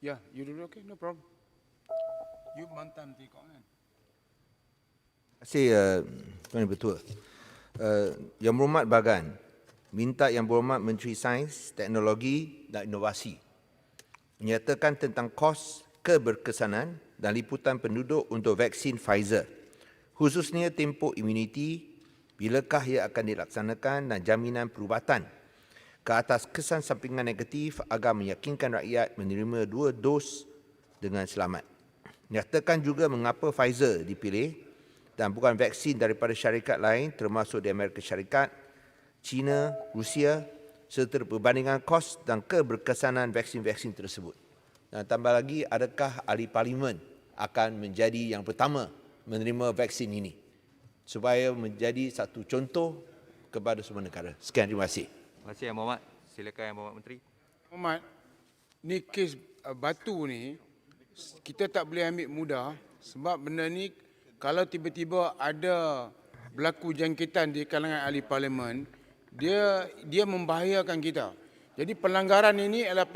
Yeah, you do okay, no problem. You mantan ti kau kan? Terima kasih Tuan Ketua. Yang Berhormat Bagan, minta Yang Berhormat Menteri Sains, Teknologi dan Inovasi menyatakan tentang kos keberkesanan dan liputan penduduk untuk vaksin Pfizer, khususnya tempoh imuniti, bilakah ia akan dilaksanakan dan jaminan perubatan ke atas kesan sampingan negatif agar meyakinkan rakyat menerima 2 dos dengan selamat. Nyatakan juga mengapa Pfizer dipilih dan bukan vaksin daripada syarikat lain termasuk di Amerika Syarikat, China, Rusia serta perbandingan kos dan keberkesanan vaksin-vaksin tersebut. Dan tambah lagi, adakah ahli parlimen akan menjadi yang pertama menerima vaksin ini supaya menjadi satu contoh kepada semua negara. Sekian, terima kasih. Terima kasih Yang Berhormat. Silakan Yang Berhormat Menteri. Muhammad, ni kes batu ni kita tak boleh ambil mudah sebab benda ni kalau tiba-tiba ada berlaku jangkitan di kalangan ahli parlimen, dia membahayakan kita. Jadi pelanggaran ini adalah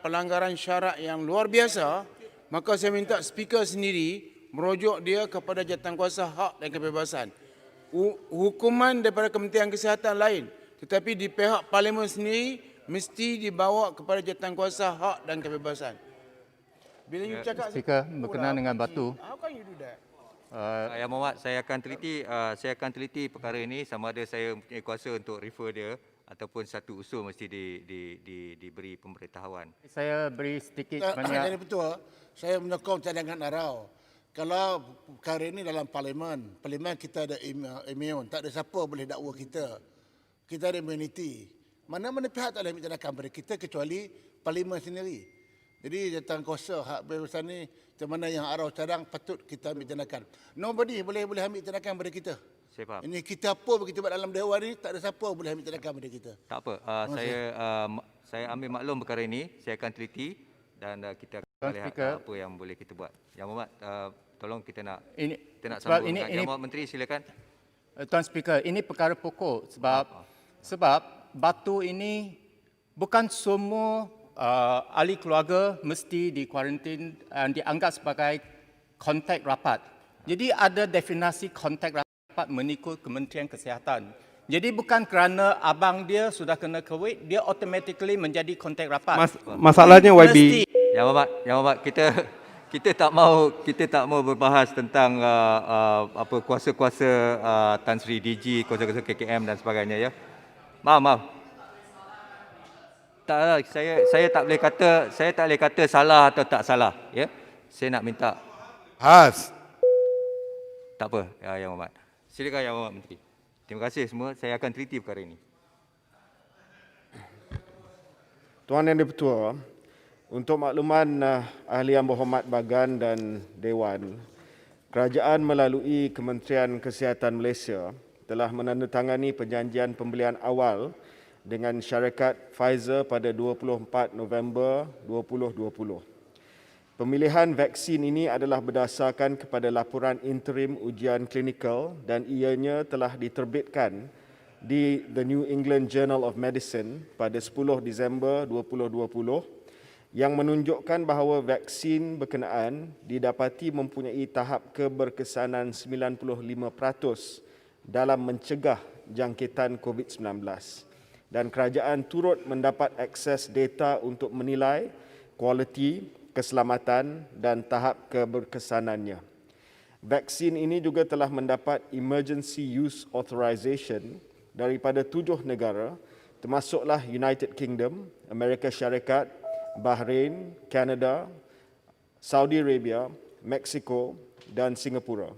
pelanggaran syarak yang luar biasa, maka saya minta speaker sendiri merujuk dia kepada jawatankuasa hak dan kebebasan. Hukuman daripada Kementerian Kesihatan lain, tetapi di pihak parlimen sendiri mesti dibawa kepada jawatankuasa hak dan kebebasan. Bila you cakap Speaker, berkenaan dengan batu. How can you do that? Yang Berhormat, saya akan teliti perkara ini sama ada saya mempunyai kuasa untuk refer dia ataupun satu usul mesti diberi pemberitahuan. Saya beri sedikit Jadi banyak. betul, saya menyokong cadangan Arau. Kalau perkara ini dalam parlimen kita ada imun, tak ada siapa boleh dakwa kita. Kita ada immunity. Mana-mana pihak tak boleh ambil tindakan pada kita kecuali parlimen sendiri. Jadi jawatankuasa hak kebebasan ni macam mana yang Arau cadang patut kita ambil tindakan. Nobody boleh ambil tindakan pada kita. Saya faham. Ini kita apa pun kita buat dalam dewan ni, tak ada siapa boleh ambil tindakan pada kita. Tak apa, saya ambil maklum perkara ini, saya akan teliti dan kita akan lihat apa yang boleh kita buat. Yang Berhormat, tolong kita nak sebab sambung. ini Yang Berhormat Menteri, silakan. Tuan Speaker, ini perkara pokok sebab batu ini bukan semua ahli keluarga mesti dikuarantin dan dianggap sebagai kontak rapat. Jadi ada definisi kontak rapat mengikut Kementerian Kesihatan. Jadi bukan kerana abang dia sudah kena COVID, dia automatically menjadi kontak rapat. Masalahnya YB. Yang Berhormat, kita tak mau berbahas tentang apa kuasa-kuasa Tan Sri DG, kuasa-kuasa KKM dan sebagainya ya. Maaf. Tak, saya tak boleh kata salah atau tak salah ya. Saya nak minta tak apa Yang Berhormat. Silakan Yang Berhormat Menteri. Terima kasih semua. Saya akan teliti perkara ini. Tuan Yang di-Pertua, untuk makluman Ahli Yang Berhormat Bagan dan Dewan, kerajaan melalui Kementerian Kesihatan Malaysia telah menandatangani perjanjian pembelian awal dengan syarikat Pfizer pada 24 November 2020. Pemilihan vaksin ini adalah berdasarkan kepada laporan interim ujian klinikal dan ianya telah diterbitkan di The New England Journal of Medicine pada 10 Disember 2020 yang menunjukkan bahawa vaksin berkenaan didapati mempunyai tahap keberkesanan 95% dalam mencegah jangkitan COVID-19 dan kerajaan turut mendapat akses data untuk menilai kualiti, keselamatan dan tahap keberkesanannya. Vaksin ini juga telah mendapat Emergency Use Authorization daripada 7 negara termasuklah United Kingdom, Amerika Syarikat, Bahrain, Kanada, Saudi Arabia, Mexico dan Singapura.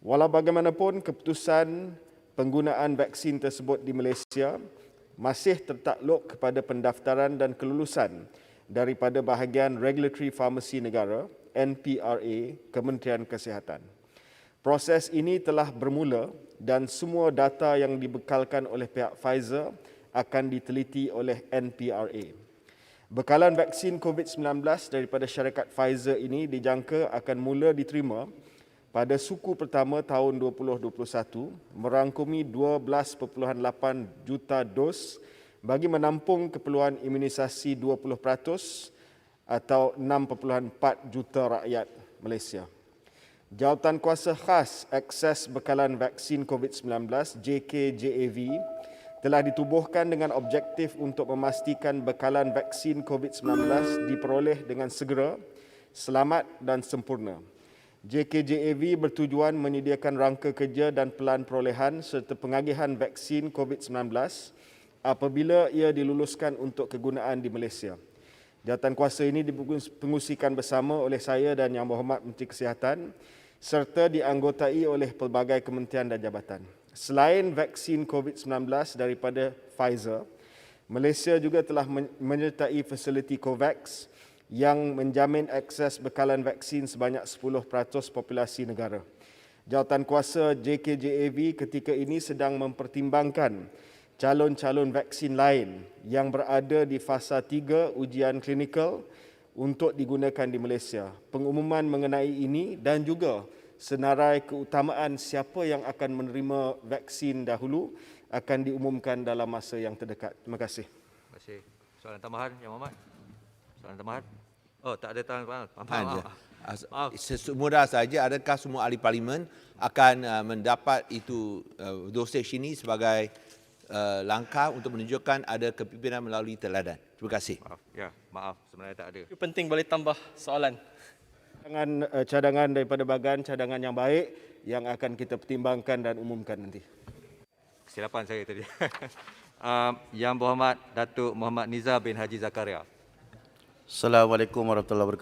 Walau bagaimanapun, keputusan penggunaan vaksin tersebut di Malaysia masih tertakluk kepada pendaftaran dan kelulusan daripada bahagian Regulatory Pharmacy Negara, NPRA, Kementerian Kesihatan. Proses ini telah bermula dan semua data yang dibekalkan oleh pihak Pfizer akan diteliti oleh NPRA. Bekalan vaksin COVID-19 daripada syarikat Pfizer ini dijangka akan mula diterima pada suku pertama tahun 2021 merangkumi 12.8 juta dos bagi menampung keperluan imunisasi 20% atau 6.4 juta rakyat Malaysia. Jawatan Kuasa Khas Akses Bekalan Vaksin COVID-19 JKJAV telah ditubuhkan dengan objektif untuk memastikan bekalan vaksin COVID-19 diperoleh dengan segera, selamat dan sempurna. JKJAV bertujuan menyediakan rangka kerja dan pelan perolehan serta pengagihan vaksin COVID-19 apabila ia diluluskan untuk kegunaan di Malaysia. Jawatan kuasa ini dipengusikan bersama oleh saya dan Yang Berhormat Menteri Kesihatan serta dianggotai oleh pelbagai kementerian dan jabatan. Selain vaksin COVID-19 daripada Pfizer, Malaysia juga telah menyertai fasiliti COVAX yang menjamin akses bekalan vaksin sebanyak 10% populasi negara. Jawatan kuasa JKJAV ketika ini sedang mempertimbangkan calon-calon vaksin lain yang berada di fasa 3 ujian klinikal untuk digunakan di Malaysia. Pengumuman mengenai ini dan juga senarai keutamaan siapa yang akan menerima vaksin dahulu akan diumumkan dalam masa yang terdekat. Terima kasih. Terima kasih. Soalan tambahan, Yang Berhormat? Soalan tambahan? Oh, tak ada tambahan. Semudah saja, adakah semua ahli parlimen akan mendapat itu dosage ini sebagai langkah untuk menunjukkan ada kepimpinan melalui teladan? Terima kasih. Maaf, sebenarnya tak ada. Itu penting, boleh tambah soalan. Cadangan daripada bagan, cadangan yang baik yang akan kita pertimbangkan dan umumkan nanti. Kesilapan saya tadi. Yang Berhormat Datuk Muhammad Nizar bin Haji Zakaria. Assalamualaikum warahmatullahi wabarakatuh.